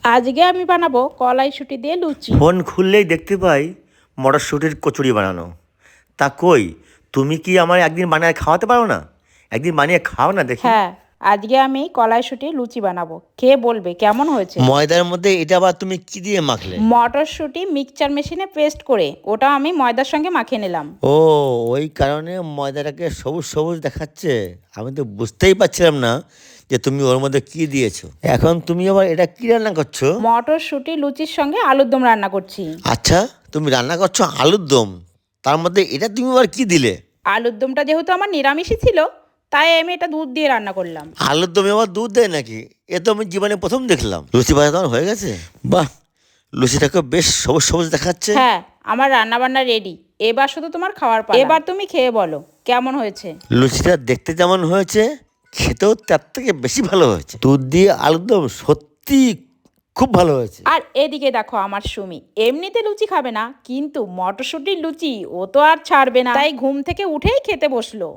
আজকে আমি বানাবো কলাইশুঁটি দিয়ে লুচি। ফোন খুললেই দেখতে পাই মটরশুঁটির কচুরি বানানো। তা কই, তুমি কি আমার একদিন বানিয়ে খাওয়াতে পারো না? একদিন বানিয়ে খাও না দেখি। হ্যাঁ, আজকে আমি কলাইশুঁটির লুচি বানাবো, খেয়ে বলবে কেমন হয়েছে। ময়দার মধ্যে এটা আবার তুমি কি দিয়ে মাখলে? মটরশুঁটি মিক্সচার মেশিনে পেস্ট করে ওটা আমি ময়দার সঙ্গে মাখিয়ে নিলাম। ও, ওই কারণে ময়দাটাকে সবুজ সবুজ দেখাচ্ছে। আমি তো বুঝতেই পারছিলাম না যে তুমি ওর মধ্যে কি দিয়েছো। এখন তুমি আবার এটা কি রান্না করছো? মটরশুঁটি লুচির সঙ্গে আলুর দম রান্না করছি। আচ্ছা, তুমি রান্না করছো আলুর দম, তার মধ্যে এটা তুমি আবার কি দিলে? আলুর দমটা যেহেতু আমার নিরামিষই ছিল, তাই আমি এটা দুধ দিয়ে রান্না করলাম। আলুর দমে আবার দুধ দেয় নাকি? এ তো আমি জীবনে প্রথম দেখলাম। লুচি ভাজা তোমার হয়ে গেছে? বাহ, লুচিটাকে বেশ সবুজ সবুজ দেখাচ্ছে। হ্যাঁ, আমার রান্না বান্না রেডি, এবার শুধু তোমার খাওয়ার পালা। এবার তুমি খেয়ে বলো কেমন হয়েছে। লুচিটা দেখতে যেমন হয়েছে, খেতেও তার থেকে বেশি ভালো হয়েছে। দুধ দিয়ে আলুর দম সত্যি খুব ভালো হয়েছে। আর এদিকে দেখো আমার সুমি এমনিতে লুচি খাবে না, কিন্তু মটরশুঁটির লুচি ও তো আর ছাড়বে না, তাই ঘুম থেকে উঠেই খেতে বসলো।